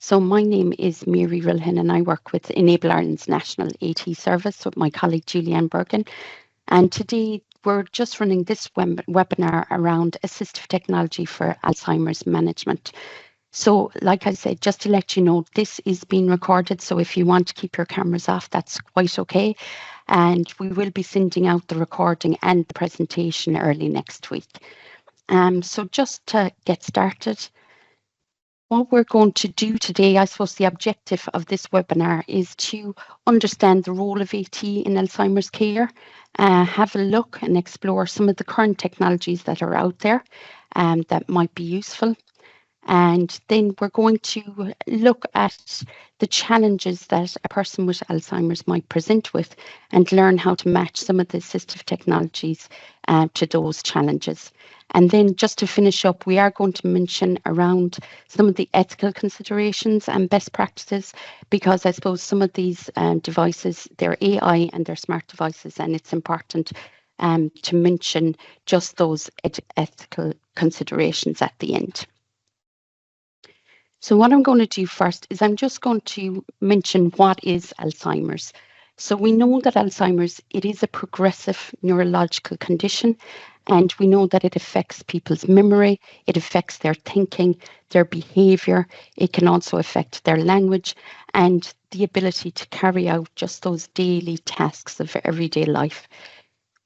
So my name is Mary Rilhan and I work with Enable Ireland's National AT Service with my colleague Julianne Bergen. And today we're just running this webinar around assistive technology for Alzheimer's management. So like I said, just to let you know, this is being recorded. So if you want to keep your cameras off, that's quite okay. And we will be sending out the recording and the presentation early next week. So just to get started, what we're going to do today, I suppose the objective of this webinar is to understand the role of AT in Alzheimer's care, have a look and explore some of the current technologies that are out there that might be useful. And then we're going to look at the challenges that a person with Alzheimer's might present with and learn how to match some of the assistive technologies to those challenges. And then just to finish up, we are going to mention around some of the ethical considerations and best practices, because I suppose some of these devices, they're AI and they're smart devices, and it's important to mention just those ethical considerations at the end. So what I'm going to do first is I'm just going to mention what is Alzheimer's. So we know that Alzheimer's, it is a progressive neurological condition, and we know that it affects people's memory, it affects their thinking, their behavior, it can also affect their language and the ability to carry out just those daily tasks of everyday life.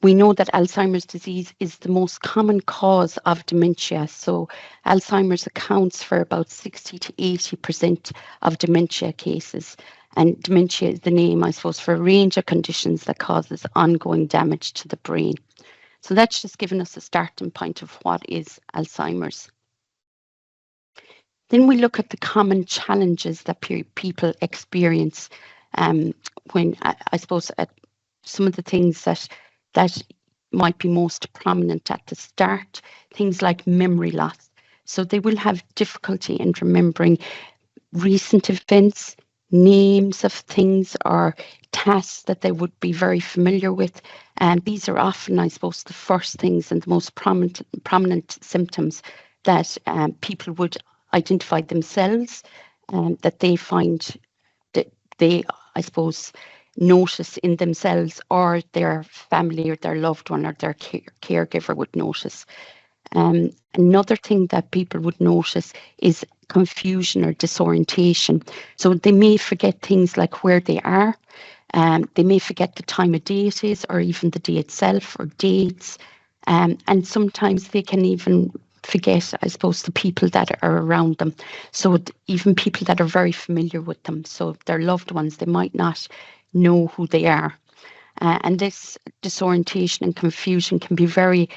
We know that Alzheimer's disease is the most common cause of dementia. So Alzheimer's accounts for about 60 to 80% of dementia cases. And dementia is the name, I suppose, for a range of conditions that causes ongoing damage to the brain. So that's just given us a starting point of what is Alzheimer's. Then we look at the common challenges that people experience when, I suppose, at some of the things that might be most prominent at the start, things like memory loss. So they will have difficulty in remembering recent events, names of things or tasks that they would be very familiar with. And these are often, I suppose, the first things and the most prominent symptoms that people would identify themselves, that they find that they, I suppose, notice in themselves, or their family or their loved one or their caregiver would notice. Another thing that people would notice is confusion or disorientation. So they may forget things like where they are. They may forget the time of day it is, or even the day itself, or dates. And sometimes they can even forget, I suppose, the people that are around them. So even people that are very familiar with them. So their loved ones, they might not know who they are. And this disorientation and confusion can be very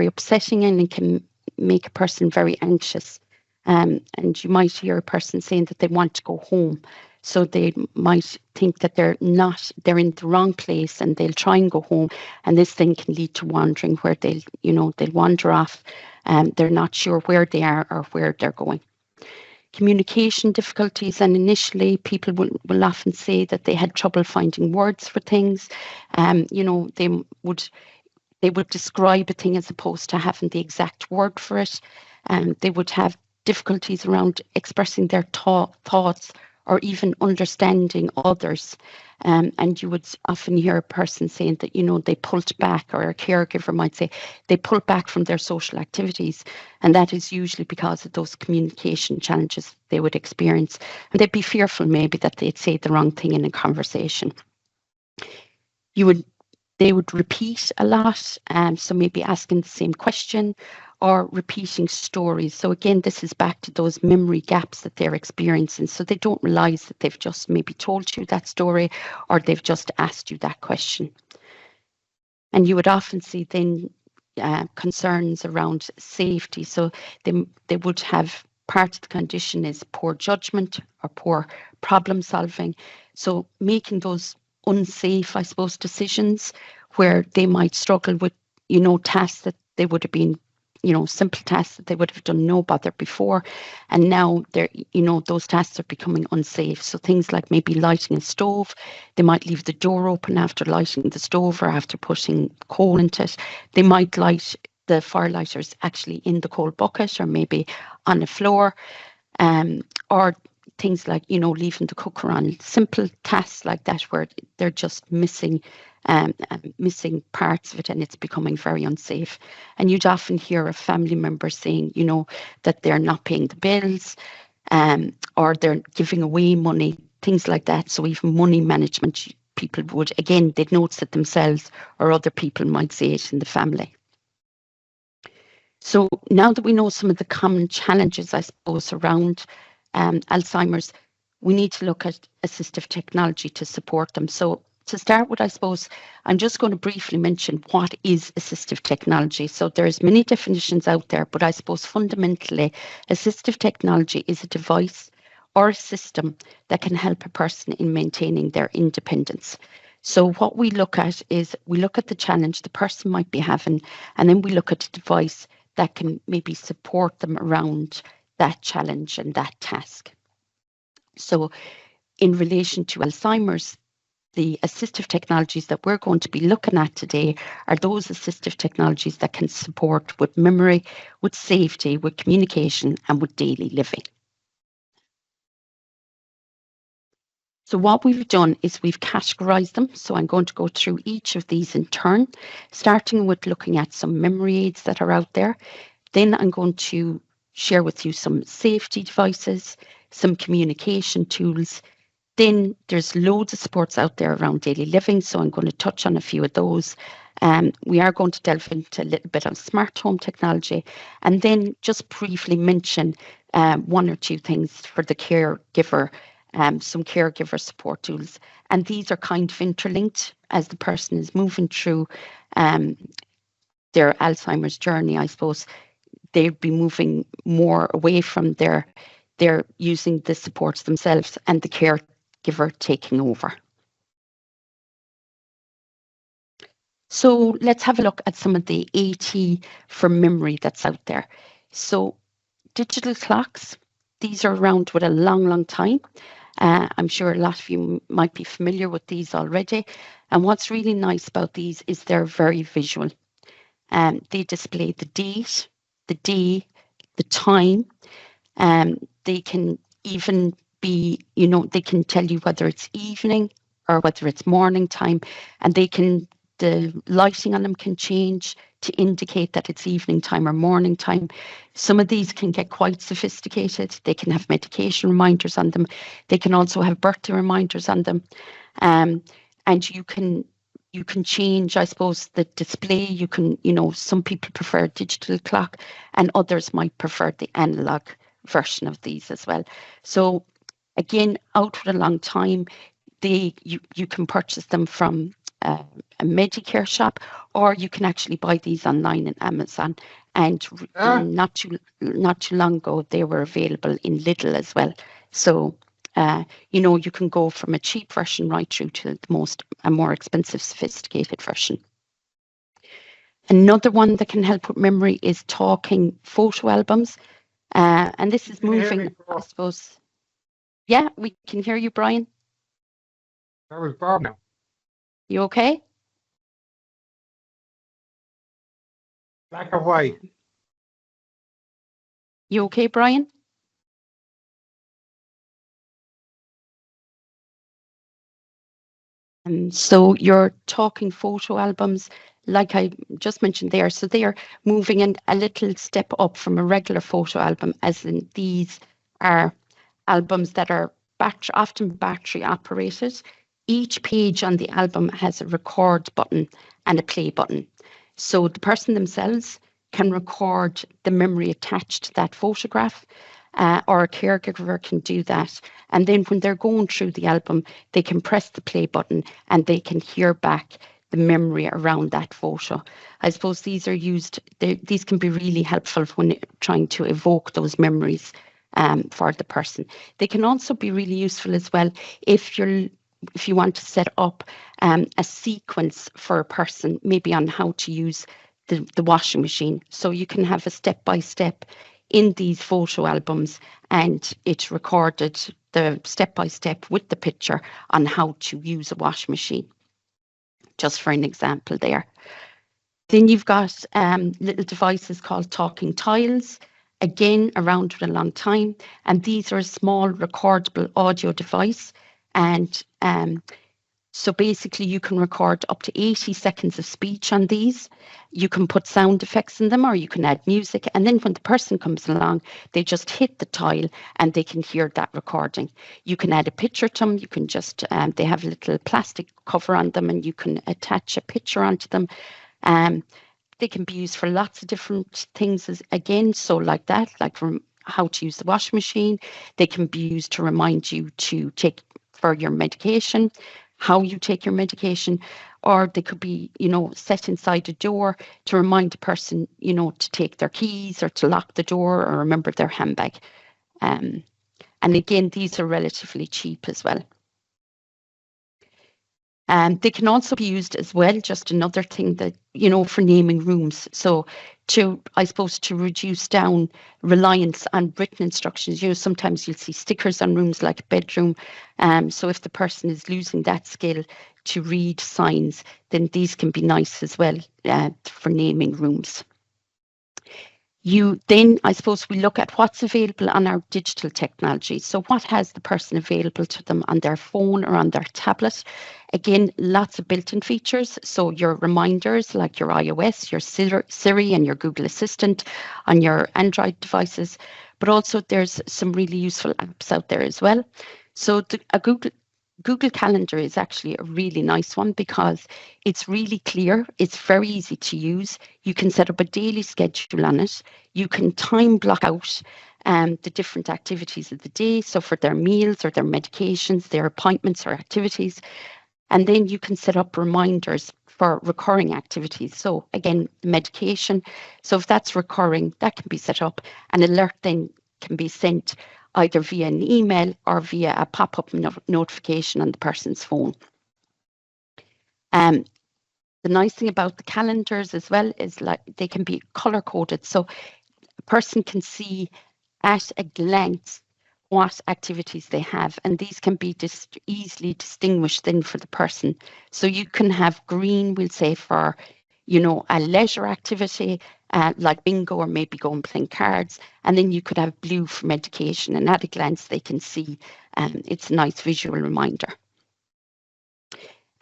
upsetting, and it can make a person very anxious. And you might hear a person saying that they want to go home. So they might think that they're in the wrong place, and they'll try and go home. And this thing can lead to wandering, where they'll wander off, and they're not sure where they are or where they're going. Communication difficulties, and initially people will often say that they had trouble finding words for things. They would describe a thing as opposed to having the exact word for it. They would have difficulties around expressing their thoughts or even understanding others. And you would often hear a person saying that, they pulled back, or a caregiver might say they pulled back from their social activities. And that is usually because of those communication challenges they would experience. And they'd be fearful maybe that they'd say the wrong thing in a conversation. They would repeat a lot, so maybe asking the same question or repeating stories. So again, this is back to those memory gaps that they're experiencing. So they don't realize that they've just maybe told you that story, or they've just asked you that question. And you would often see then concerns around safety. So they would have, part of the condition is poor judgment or poor problem solving. So making those unsafe, I suppose, decisions, where they might struggle with, tasks that they would have been, simple tasks that they would have done no bother before. And now they're, those tasks are becoming unsafe. So things like maybe lighting a stove, they might leave the door open after lighting the stove or after putting coal into it. They might light the fire lighters actually in the coal bucket or maybe on the floor. or things like, leaving the cooker on, simple tasks like that where they're just missing parts of it and it's becoming very unsafe. And you'd often hear a family member saying, that they're not paying the bills, or they're giving away money, things like that. So even money management, people would, again, they'd notice it themselves, or other people might say it in the family. So now that we know some of the common challenges, I suppose, around Alzheimer's, we need to look at assistive technology to support them. So to start with, I suppose, I'm just going to briefly mention what is assistive technology. So there's many definitions out there, but I suppose fundamentally, assistive technology is a device or a system that can help a person in maintaining their independence. So what we look at is we look at the challenge the person might be having, and then we look at the device that can maybe support them around that challenge and that task. So in relation to Alzheimer's, the assistive technologies that we're going to be looking at today are those assistive technologies that can support with memory, with safety, with communication, and with daily living. So what we've done is we've categorized them. So I'm going to go through each of these in turn, starting with looking at some memory aids that are out there. Then I'm going to share with you some safety devices, some communication tools. Then there's loads of supports out there around daily living, so I'm going to touch on a few of those. We are going to delve into a little bit of smart home technology, and then just briefly mention one or two things for the caregiver, some caregiver support tools. And these are kind of interlinked as the person is moving through their Alzheimer's journey, I suppose. They'd be moving more away from they're using the supports themselves and the caregiver taking over. So let's have a look at some of the AT for memory that's out there. So digital clocks, these are around with a long time. I'm sure a lot of you might be familiar with these already. And what's really nice about these is they're very visual. They display the date, the day, the time. They can even be, they can tell you whether it's evening or whether it's morning time, and the lighting on them can change to indicate that it's evening time or morning time. Some of these can get quite sophisticated. They can have medication reminders on them. They can also have birthday reminders on them. And you can change, I suppose, the display. You can, some people prefer digital clock and others might prefer the analog version of these as well. So again, out for a long time, you can purchase them from a Medicare shop, or you can actually buy these online on Amazon. And not too long ago, they were available in Lidl as well. So you can go from a cheap version right through to a more expensive, sophisticated version. Another one that can help with memory is talking photo albums. And this is moving, I suppose. Yeah, we can hear you, Brian. That was Bob now. You okay? Black or white? You okay, Brian? So your talking photo albums, like I just mentioned there, so they are moving in a little step up from a regular photo album, as in these are albums that are often battery operated. Each page on the album has a record button and a play button. So the person themselves can record the memory attached to that photograph, or a caregiver can do that. And then when they're going through the album, they can press the play button and they can hear back the memory around that photo. I suppose these are used, these can be really helpful when trying to evoke those memories for the person. They can also be really useful as well if you want to set up a sequence for a person, maybe on how to use the washing machine. So you can have a step-by-step in these photo albums, and it's recorded the step-by-step with the picture on how to use a washing machine, just for an example there. Then you've got little devices called talking tiles. again around for a long time, and these are a small recordable audio device. And so basically you can record up to 80 seconds of speech on these. You can put sound effects in them, or you can add music, and then when the person comes along, they just hit the tile and they can hear that recording. You can add a picture to them. You can just they have a little plastic cover on them, and you can attach a picture onto them. They can be used for lots of different things again. So like that, like from how to use the washing machine. They can be used to remind you to take for your medication, how you take your medication, or they could be, set inside a door to remind the person, to take their keys or to lock the door or remember their handbag. And again, these are relatively cheap as well. They can also be used as well, just another thing that, for naming rooms. So I suppose to reduce down reliance on written instructions, sometimes you'll see stickers on rooms like a bedroom. So if the person is losing that skill to read signs, then these can be nice as well for naming rooms. Then, I suppose, we look at what's available on our digital technology. So what has the person available to them on their phone or on their tablet? Again, lots of built-in features. So your reminders, like your iOS, your Siri and your Google Assistant on your Android devices. But also there's some really useful apps out there as well. So a Google Calendar is actually a really nice one because it's really clear. It's very easy to use. You can set up a daily schedule on it. You can time block out the different activities of the day. So for their meals or their medications, their appointments or activities. And then you can set up reminders for recurring activities. So again, medication. So if that's recurring, that can be set up. An alert then can be sent either via an email or via a pop-up notification on the person's phone. The nice thing about the calendars as well is like they can be color-coded. So a person can see at a glance what activities they have, and these can be easily distinguished then for the person. So you can have green, we'll say, for a leisure activity like bingo or maybe go and playing cards, and then you could have blue for medication, and at a glance they can see it's a nice visual reminder.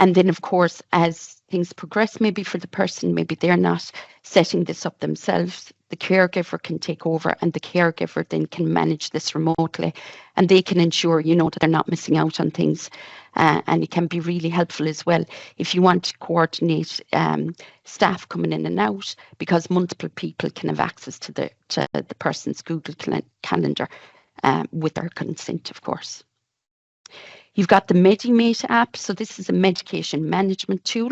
And then, of course, as things progress, maybe for the person, maybe they're not setting this up themselves, the caregiver can take over, and the caregiver then can manage this remotely, and they can ensure, that they're not missing out on things. And it can be really helpful as well if you want to coordinate staff coming in and out, because multiple people can have access to the person's Google Calendar with their consent, of course. You've got the MediMate app. So this is a medication management tool.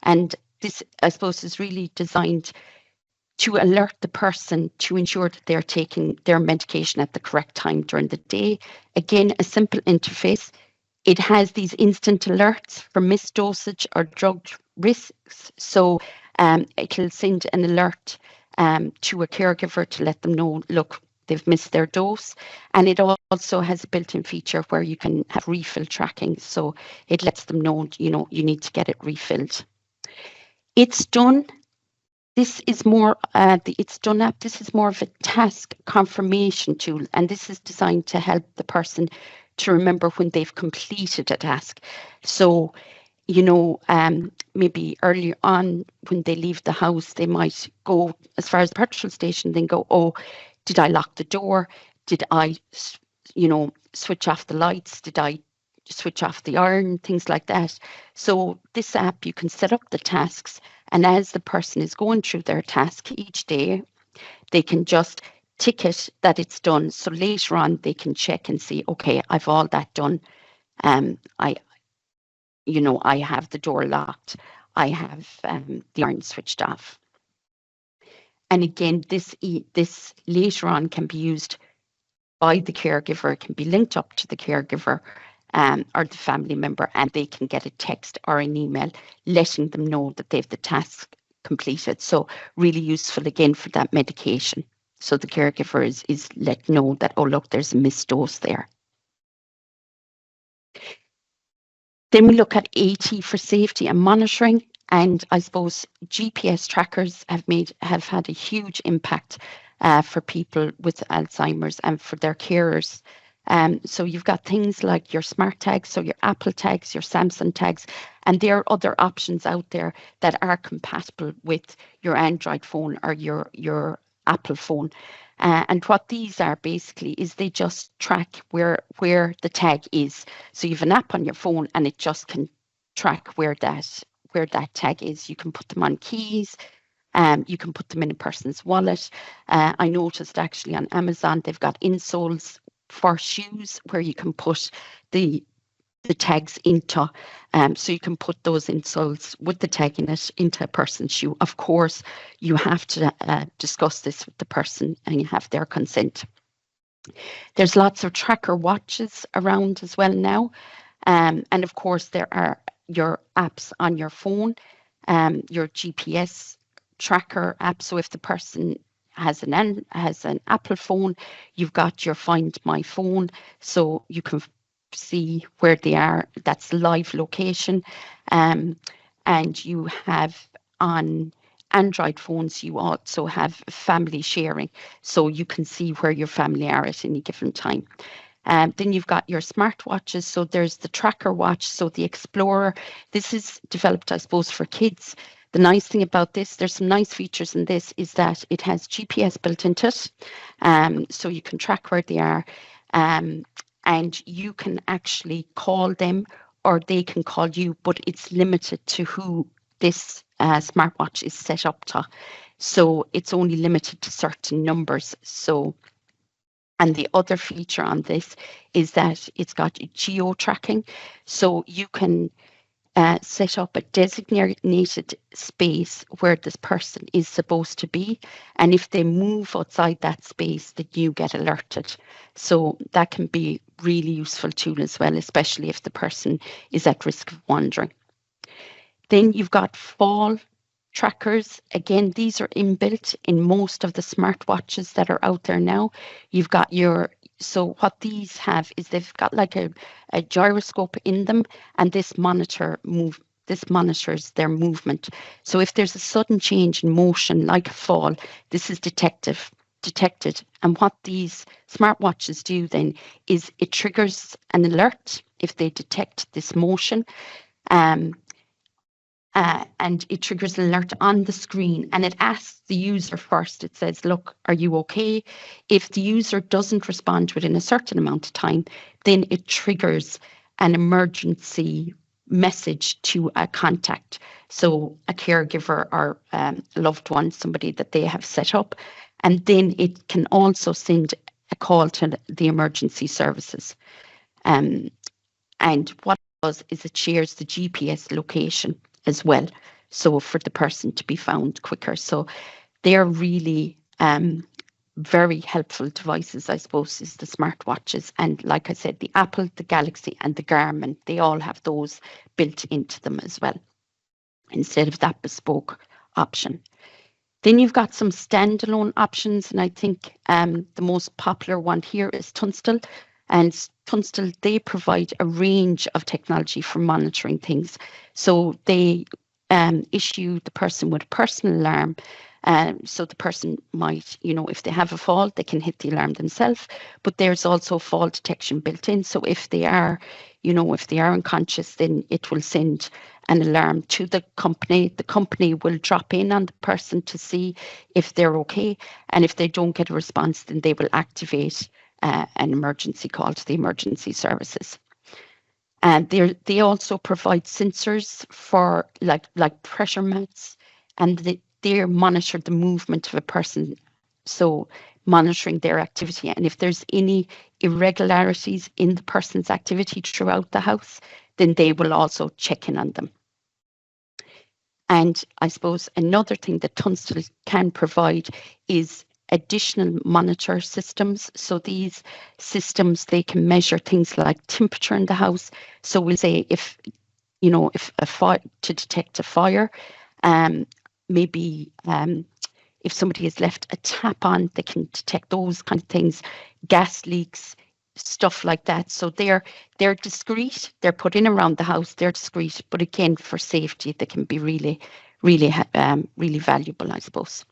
And this, I suppose, is really designed to alert the person to ensure that they're taking their medication at the correct time during the day. Again, a simple interface. It has these instant alerts for missed dosage or drug risks. So it'll send an alert to a caregiver to let them know, look, they've missed their dose. And it also has a built-in feature where you can have refill tracking. So it lets them know, you need to get it refilled. It's Done. This is more the It's Done app. This is more of a task confirmation tool, and this is designed to help the person to remember when they've completed a task. So, maybe earlier on when they leave the house, they might go as far as the petrol station, then go, oh, did I lock the door? Did I, switch off the lights? Did I switch off the iron? Things like that. So this app, you can set up the tasks, and as the person is going through their task each day, they can just tick it that it's done. So later on, they can check and see, okay, I've all that done. I have the door locked. I have the iron switched off. And again, this later on can be used by the caregiver, can be linked up to the caregiver or the family member, and they can get a text or an email letting them know that they've the task completed. So really useful again for that medication. So the caregiver is let know that, oh, look, there's a missed dose there. Then we look at AT for safety and monitoring. And I suppose GPS trackers have had a huge impact for people with Alzheimer's and for their carers. So you've got things like your smart tags, so your Apple tags, your Samsung tags, and there are other options out there that are compatible with your Android phone or your Apple phone. And what these are basically is they just track where the tag is. So you have an app on your phone and it just can track where that tag is. You can put them on keys. You can put them in a person's wallet. I noticed actually on Amazon they've got insoles for shoes where you can put the tags into. So you can put those insoles with the tag in it into a person's shoe. Of course, you have to discuss this with the person and you have their consent. There's lots of tracker watches around as well now. And of course, there are your apps on your phone, your GPS tracker app. So if the person has an Apple phone, you've got your Find My Phone, so you can see where they are. That's live location. And you have on Android phones, you also have family sharing, so you can see where your family are at any given time. Then you've got your smartwatches. So there's the tracker watch, so the Explorer. This is developed, I suppose, for kids. The nice thing about this, there's some nice features in this, is that it has GPS built into it. So you can track where they are. And you can actually call them or they can call you, but it's limited to who this smartwatch is set up to. So it's only limited to certain numbers. So, and the other feature on this is that it's got geo tracking. So you can set up a designated space where this person is supposed to be. And if they move outside that space, then you get alerted. So that can be really useful tool as well, especially if the person is at risk of wandering. Then you've got fall trackers. Again, these are inbuilt in most of the smartwatches that are out there now. You've got so what these have is they've got like a gyroscope in them, and this monitors their movement. So if there's a sudden change in motion, like a fall, this is detected. And what these smartwatches do then is it triggers an alert if they detect this motion. And it triggers an alert on the screen, and it asks the user first. It says, look, are you okay? If the user doesn't respond within a certain amount of time, then it triggers an emergency message to a contact. So a caregiver or a loved one, somebody that they have set up. And then it can also send a call to the emergency services. And what it does is it shares the GPS location as well, so for the person to be found quicker. So they're really very helpful devices, I suppose, is the smartwatches. And like I said, the Apple, the Galaxy and the Garmin, they all have those built into them as well, instead of that bespoke option. Then you've got some standalone options, and I think the most popular one here is Tunstall. And Tunstall, they provide a range of technology for monitoring things. So they issue the person with a personal alarm. So the person might, if they have a fall, they can hit the alarm themselves. But there's also fall detection built in. So if they are, if they are unconscious, then it will send an alarm to the company. The company will drop in on the person to see if they're okay. And if they don't get a response, then they will activate an emergency call to the emergency services. And they also provide sensors for like pressure mats, and they monitor the movement of a person, so monitoring their activity. And if there's any irregularities in the person's activity throughout the house, then they will also check in on them. And I suppose another thing that Tunstall can provide is additional monitor systems. So these systems, they can measure things like temperature in the house. So we'll say if a fire, to detect a fire, maybe if somebody has left a tap on, they can detect those kind of things, gas leaks, stuff like that. So they're discreet, they're put in around the house, they're discreet, but again, for safety, they can be really, really valuable, I suppose.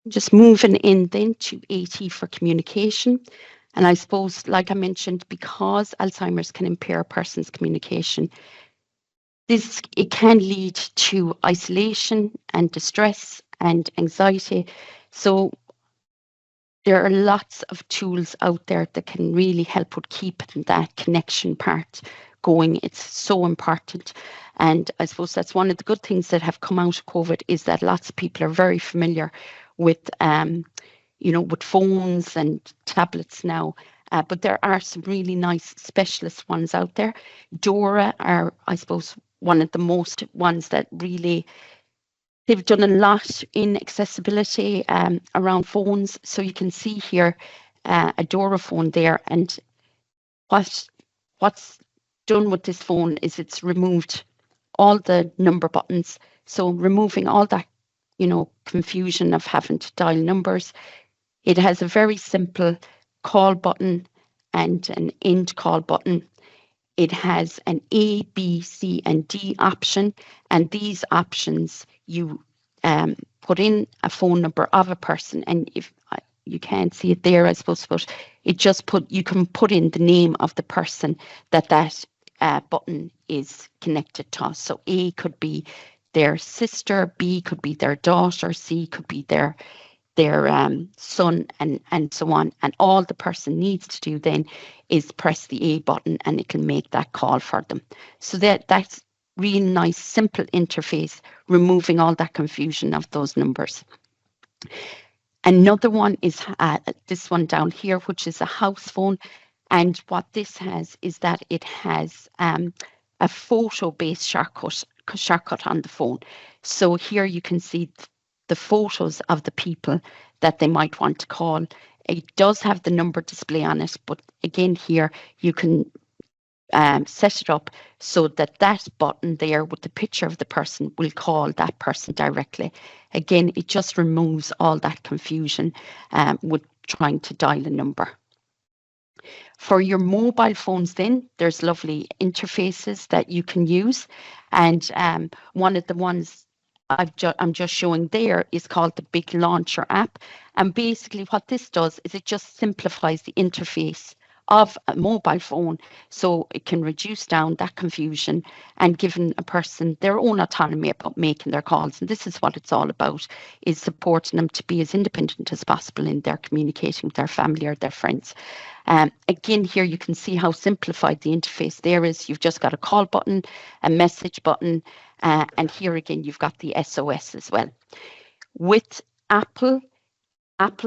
Just moving in then to 80 for communication. And I suppose, like I mentioned, because Alzheimer's can impair a person's communication, it can lead to isolation and distress and anxiety. So there are lots of tools out there that can really help with keeping that connection part going. It's so important. And I suppose that's one of the good things that have come out of COVID, is that lots of people are very familiar with, with phones and tablets now. But there are some really nice specialist ones out there. Dora are, I suppose, one of the most ones that really, they've done a lot in accessibility around phones. So you can see here a Dora phone there, and what's done with this phone is it's removed all the number buttons. So removing all that, confusion of having to dial numbers. It has a very simple call button and an end call button. It has an A, B, C, and D option, and these options you put in a phone number of a person, and if you can't see it there, I suppose, but you can put in the name of the person that button is connected to. So A could be their sister, B could be their daughter, C could be their son, and so on. And all the person needs to do then is press the A button, and it can make that call for them. So that's really nice, simple interface, removing all that confusion of those numbers. Another one is this one down here, which is a house phone. And what this has is that it has a photo-based shortcut on the phone. So here you can see the photos of the people that they might want to call. It does have the number display on it, but again here you can set it up so that button there with the picture of the person will call that person directly. Again, it just removes all that confusion with trying to dial a number. For your mobile phones then, there's lovely interfaces that you can use. And one of the ones I'm just showing there is called the Big Launcher app. And basically what this does is it just simplifies the interface of a mobile phone, so it can reduce down that confusion and giving a person their own autonomy about making their calls. And this is what it's all about, is supporting them to be as independent as possible in their communicating with their family or their friends. Again, here you can see how simplified the interface there is. You've just got a call button, a message button, and here again you've got the SOS as well. With Apple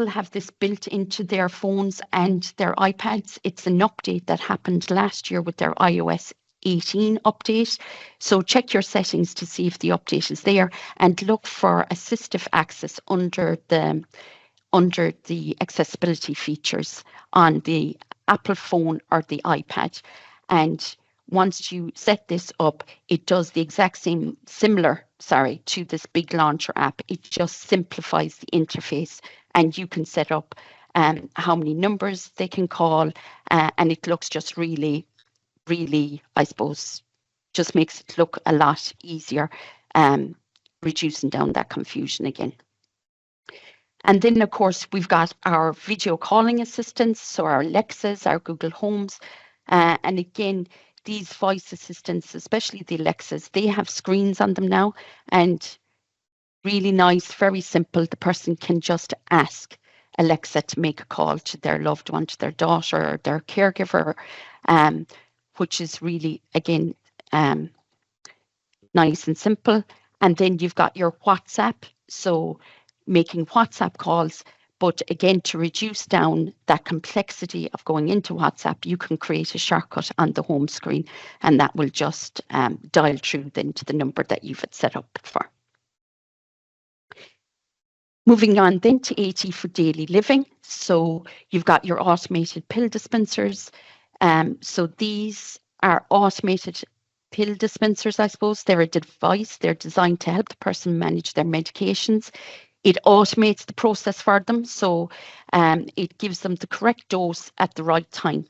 have this built into their phones and their iPads. It's an update that happened last year with their iOS 18 update. So check your settings to see if the update is there, and look for assistive access under the accessibility features on the Apple phone or the iPad. And once you set this up, it does the exact similar to this Big Launcher app. It just simplifies the interface, and you can set up how many numbers they can call, and it looks just really, really, I suppose, just makes it look a lot easier, reducing down that confusion again. And then, of course, we've got our video calling assistants, so our Alexas, our Google Homes, and again, these voice assistants, especially the Alexas, they have screens on them now, and really nice, very simple. The person can just ask Alexa to make a call to their loved one, to their daughter or their caregiver, which is really, again, nice and simple. And then you've got your WhatsApp, so making WhatsApp calls. But again, to reduce down that complexity of going into WhatsApp, you can create a shortcut on the home screen, and that will just dial through then to the number that you've set up for. Moving on then to 80 for daily living. So you've got your automated pill dispensers. So these are automated pill dispensers, I suppose. They're a device. They're designed to help the person manage their medications. It automates the process for them, so it gives them the correct dose at the right time.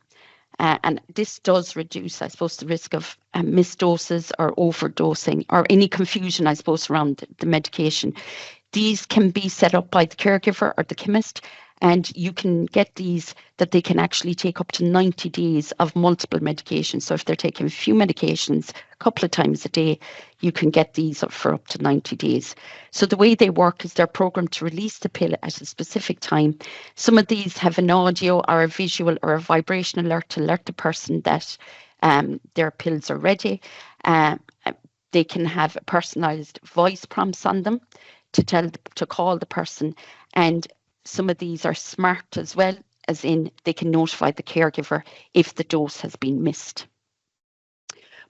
And this does reduce, I suppose, the risk of missed doses or overdosing or any confusion, I suppose, around the medication. These can be set up by the caregiver or the chemist, and you can get these that they can actually take up to 90 days of multiple medications. So if they're taking a few medications a couple of times a day, you can get these for up to 90 days. So the way they work is they're programmed to release the pill at a specific time. Some of these have an audio or a visual or a vibration alert to alert the person that their pills are ready. They can have personalized voice prompts on them to call the person, and some of these are smart as well, as in they can notify the caregiver if the dose has been missed.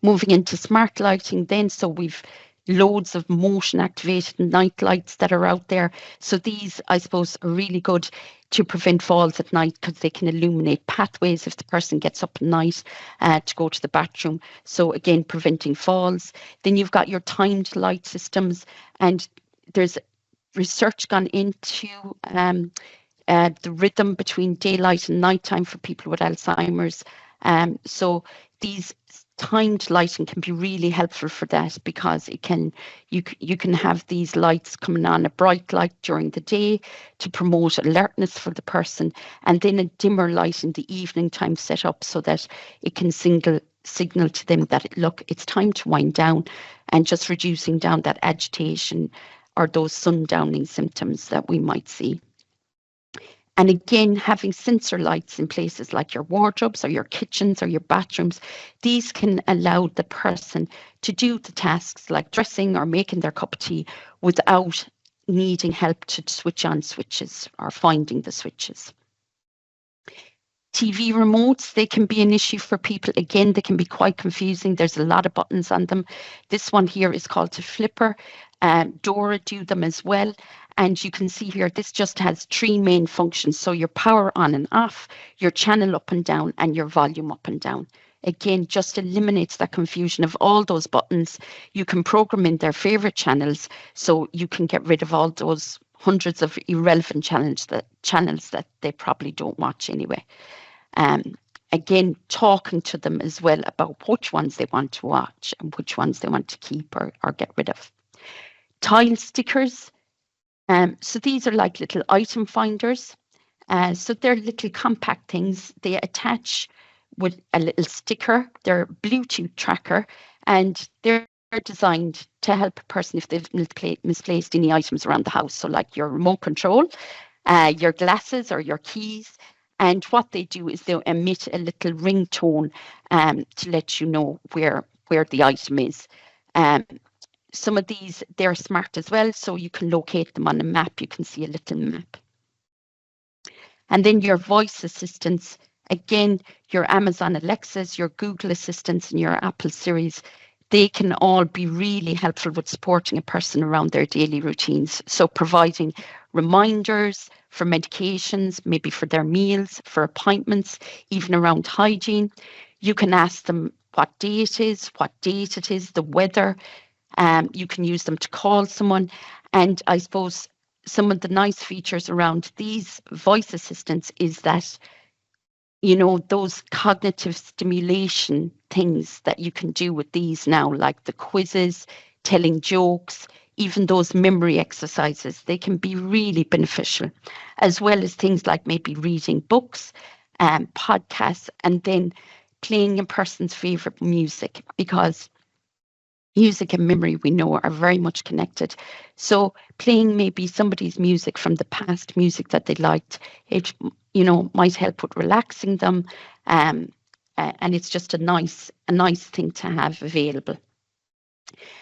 Moving into smart lighting then, so we've loads of motion activated night lights that are out there. So these, I suppose, are really good to prevent falls at night because they can illuminate pathways if the person gets up at night to go to the bathroom. So again, preventing falls. Then you've got your timed light systems, and there's research gone into the rhythm between daylight and nighttime for people with Alzheimer's. So these timed lighting can be really helpful for that, because you can have these lights coming on, a bright light during the day to promote alertness for the person, and then a dimmer light in the evening time set up so that it can signal to them that, look, it's time to wind down, and just reducing down that agitation or those sundowning symptoms that we might see. And again, having sensor lights in places like your wardrobes or your kitchens or your bathrooms, these can allow the person to do the tasks like dressing or making their cup of tea without needing help to switch on switches or finding the switches. TV remotes, they can be an issue for people. Again, they can be quite confusing. There's a lot of buttons on them. This one here is called the flipper. Dora do them as well. And you can see here, this just has 3 main functions. So your power on and off, your channel up and down, and your volume up and down. Again, just eliminates that confusion of all those buttons. You can program in their favorite channels, so you can get rid of all those hundreds of irrelevant channels that they probably don't watch anyway. Again, talking to them as well about which ones they want to watch and which ones they want to keep or get rid of. Tile stickers. So these are like little item finders. So they're little compact things. They attach with a little sticker. They're a Bluetooth tracker, and they're designed to help a person if they've misplaced any items around the house. So like your remote control, your glasses or your keys. And what they do is they emit a little ringtone to let you know where the item is. Some of these, they're smart as well, so you can locate them on a map. You can see a little map. And then your voice assistants, again, your Amazon Alexas, your Google Assistants, and your Apple Siris, they can all be really helpful with supporting a person around their daily routines. So providing reminders for medications, maybe for their meals, for appointments, even around hygiene. You can ask them what day it is, the weather. You can use them to call someone. And I suppose some of the nice features around these voice assistants is that, you know, those cognitive stimulation things that you can do with these now, like the quizzes, telling jokes, even those memory exercises, they can be really beneficial, as well as things like maybe reading books, podcasts, and then playing a person's favorite music, because music and memory, we know, are very much connected. So playing maybe somebody's music from the past, music that they liked, it, you know, might help with relaxing them. And it's just a nice thing to have available.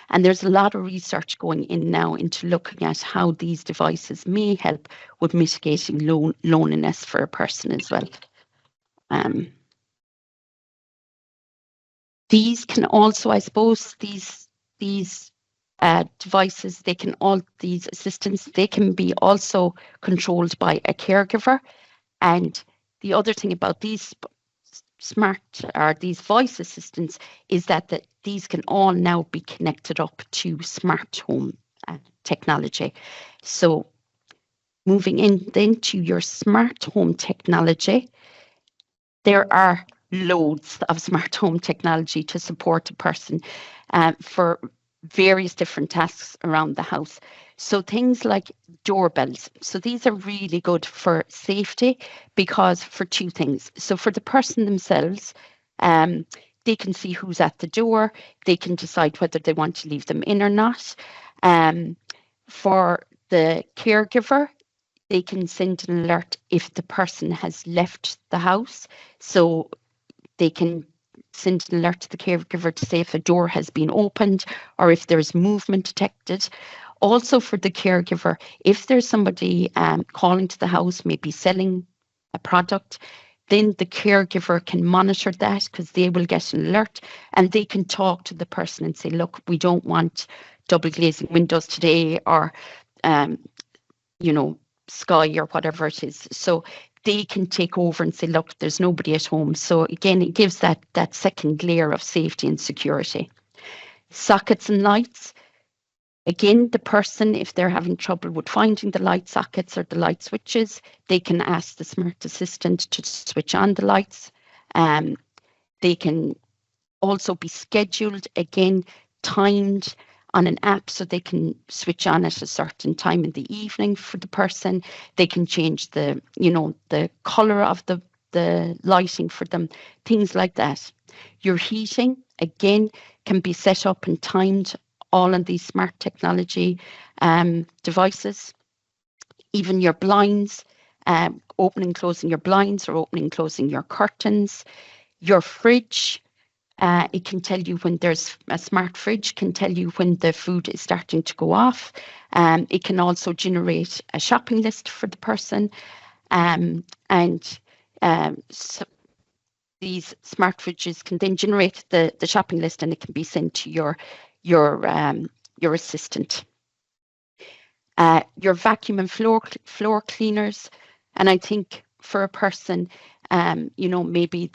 And there's a lot of research going in now into looking at how these devices may help with mitigating loneliness for a person as well. These can also, I suppose, these devices, these assistants, they can be also controlled by a caregiver. And the other thing about these these voice assistants is that these can all now be connected up to smart home technology. So moving in then to your smart home technology, there are loads of smart home technology to support a person for various different tasks around the house. So things like doorbells. So these are really good for safety because for two things. So for the person themselves, um, they can see who's at the door. They can decide whether they want to leave them in or not. Um, for the caregiver, they can send an alert if the person has left the house. So they can send an alert to the caregiver to say if a door has been opened or if there's movement detected. Also for the caregiver, if there's somebody calling to the house, maybe selling a product, then the caregiver can monitor that because they will get an alert and they can talk to the person and say, look, we don't want double glazing windows today, or um, you know, Sky or whatever it is. So they can take over and say, look, there's nobody at home. So again, it gives that second layer of safety and security. Sockets and lights. Again, the person, if they're having trouble with finding the light sockets or the light switches, they can ask the smart assistant to switch on the lights. They can also be scheduled, again, timed on an app so they can switch on at a certain time in the evening for the person. They can change the, the color of the lighting for them, things like that. Your heating, again, can be set up and timed all on these smart technology devices. Even your blinds, opening, closing your blinds or opening, closing your curtains. Your fridge, it can tell you when there's a smart fridge, can tell you when the food is starting to go off. It can also generate a shopping list for the person. So these smart fridges can then generate the shopping list and it can be sent to your assistant. Your vacuum and floor cleaners. And I think for a person, maybe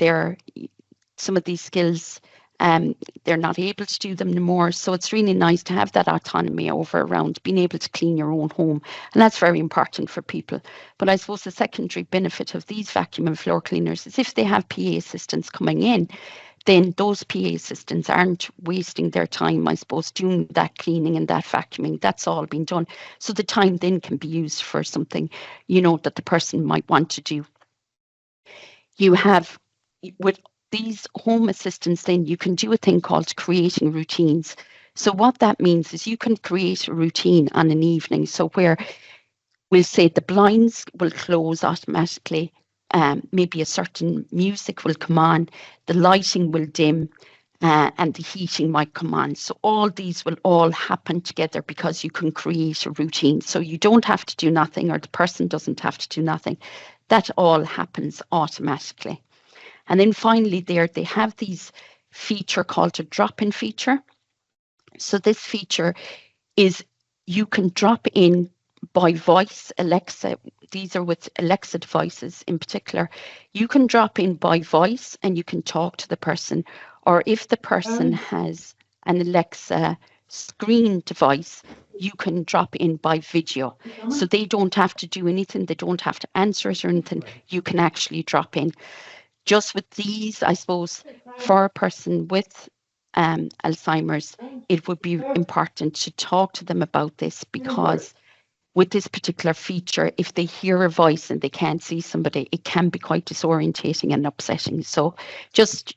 some of these skills, they're not able to do them anymore. So it's really nice to have that autonomy over around being able to clean your own home. And that's very important for people. But I suppose the secondary benefit of these vacuum and floor cleaners is if they have PA assistants coming in, then those PA assistants aren't wasting their time, I suppose, doing that cleaning and that vacuuming. That's all been done. So the time then can be used for something, that the person might want to do. You have, with these home assistants, then you can do a thing called creating routines. So what that means is you can create a routine on an evening. So where we'll say the blinds will close automatically, maybe a certain music will come on, the lighting will dim, and the heating might come on. So all these will all happen together because you can create a routine. So you don't have to do nothing, or the person doesn't have to do nothing. That all happens automatically. And then finally they have these feature called a drop-in feature. So this feature is you can drop in by voice, Alexa. These are with Alexa devices in particular. You can drop in by voice and you can talk to the person. Or if the person has an Alexa screen device, you can drop in by video. So they don't have to do anything. They don't have to answer it or anything. You can actually drop in. Just with these, I suppose, for a person with Alzheimer's, it would be important to talk to them about this, because with this particular feature, if they hear a voice and they can't see somebody, it can be quite disorientating and upsetting. So just,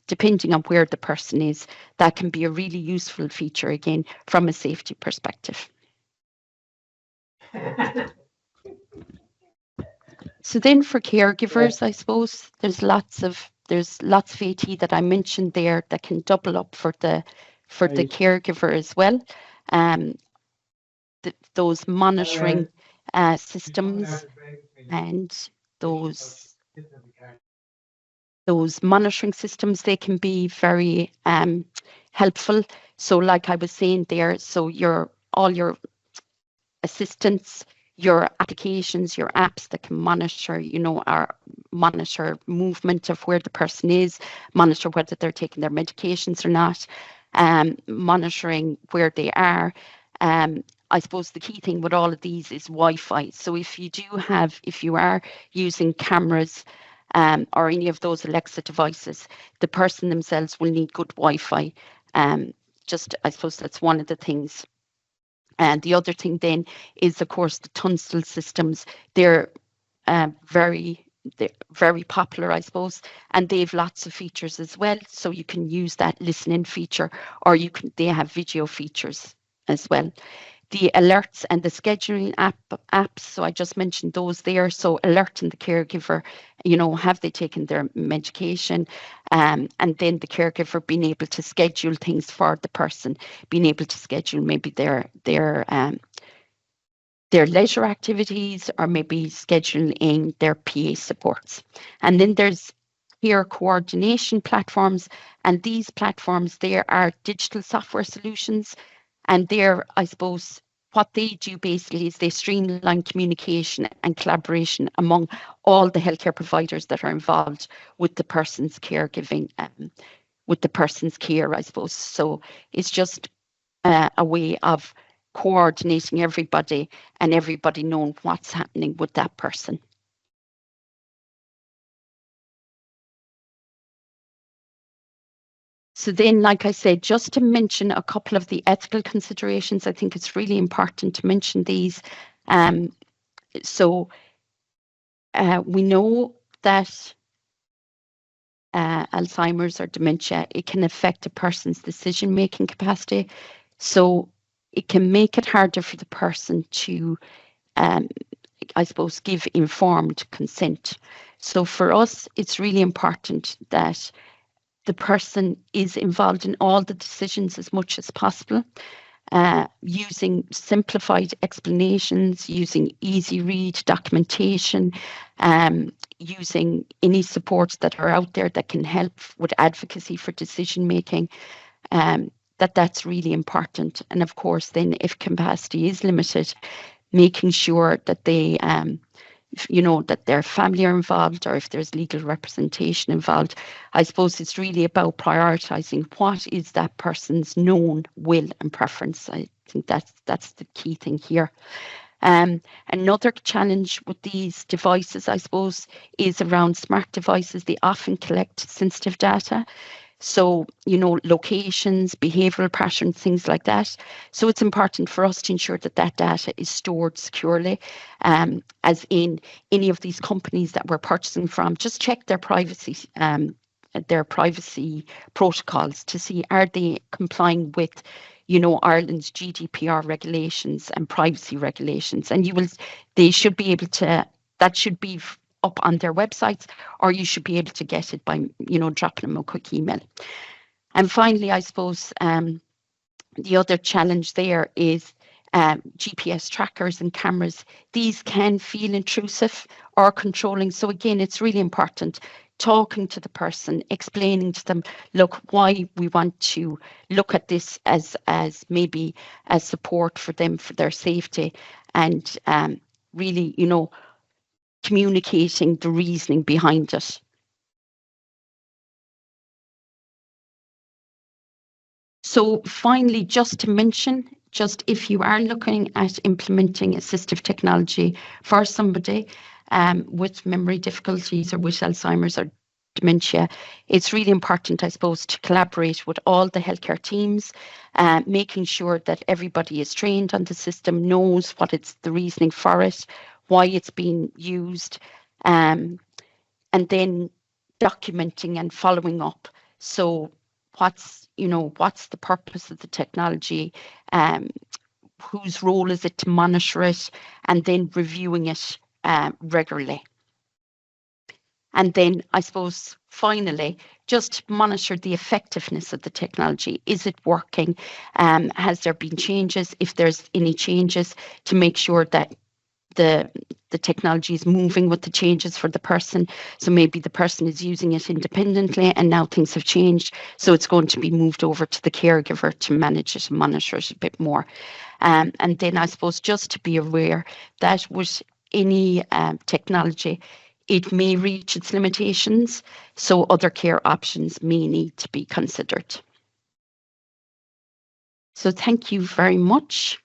depending on where the person is, that can be a really useful feature, again, from a safety perspective. So then for caregivers, I suppose there's lots of AT that I mentioned there that can double up for the caregiver as well. Those monitoring systems and those monitoring systems, they can be very helpful. So like I was saying there, so all your assistants, your applications, your apps that can monitor, monitor movement of where the person is, monitor whether they're taking their medications or not, monitoring where they are. I suppose the key thing with all of these is Wi-Fi. So if you are using cameras or any of those Alexa devices, the person themselves will need good Wi-Fi just, I suppose that's one of the things. And the other thing then is, of course, the tunstall systems. They're they're very popular, I suppose, and they've lots of features as well. So you can use that listening feature, or they have video features as well. The alerts and the scheduling apps. So I just mentioned those there. So alerting the caregiver, have they taken their medication? And then the caregiver being able to schedule things for the person, being able to schedule maybe their leisure activities, or maybe scheduling their PA supports. And then there's peer coordination platforms, and these platforms, there are digital software solutions, and they're, I suppose, what they do basically is they streamline communication and collaboration among all the healthcare providers that are involved with the person's caregiving, with the person's care, I suppose. So it's just a way of coordinating everybody and everybody knowing what's happening with that person. So then, like I said, just to mention a couple of the ethical considerations, I think it's really important to mention these. So we know that Alzheimer's or dementia, it can affect a person's decision-making capacity. So it can make it harder for the person to, I suppose, give informed consent. So for us, it's really important that the person is involved in all the decisions as much as possible, using simplified explanations, using easy read documentation, using any supports that are out there that can help with advocacy for decision making. That's really important. And of course, then if capacity is limited, making sure that they that their family are involved, or if there's legal representation involved. I suppose it's really about prioritizing what is that person's known will and preference. I think that's the key thing here. Another challenge with these devices, I suppose, is around smart devices. They often collect sensitive data. So, locations, behavioral patterns, things like that. So it's important for us to ensure that that data is stored securely. As in any of these companies that we're purchasing from, just check their privacy protocols to see, are they complying with, Ireland's GDPR regulations and privacy regulations. And they should be able to, that should be up on their websites, or you should be able to get it by, dropping them a quick email. And finally, I suppose the other challenge there is GPS trackers and cameras. These can feel intrusive or controlling. So again, it's really important talking to the person, explaining to them, look, why we want to look at this as maybe a support for them, for their safety, and really, communicating the reasoning behind it. So finally, just to mention, just if you are looking at implementing assistive technology for somebody with memory difficulties or with Alzheimer's or dementia, it's really important, I suppose, to collaborate with all the healthcare teams, making sure that everybody is trained on the system, knows what it's the reasoning for it, why it's being used, and then documenting and following up. So what's the purpose of the technology, whose role is it to monitor it, and then reviewing it regularly. And then I suppose finally, just monitor the effectiveness of the technology. Is it working? Has there been changes? If there's any changes, to make sure that the technology is moving with the changes for the person. So maybe the person is using it independently and now things have changed. So it's going to be moved over to the caregiver to manage it and monitor it a bit more. And then I suppose just to be aware that with any technology, it may reach its limitations. So other care options may need to be considered. So thank you very much.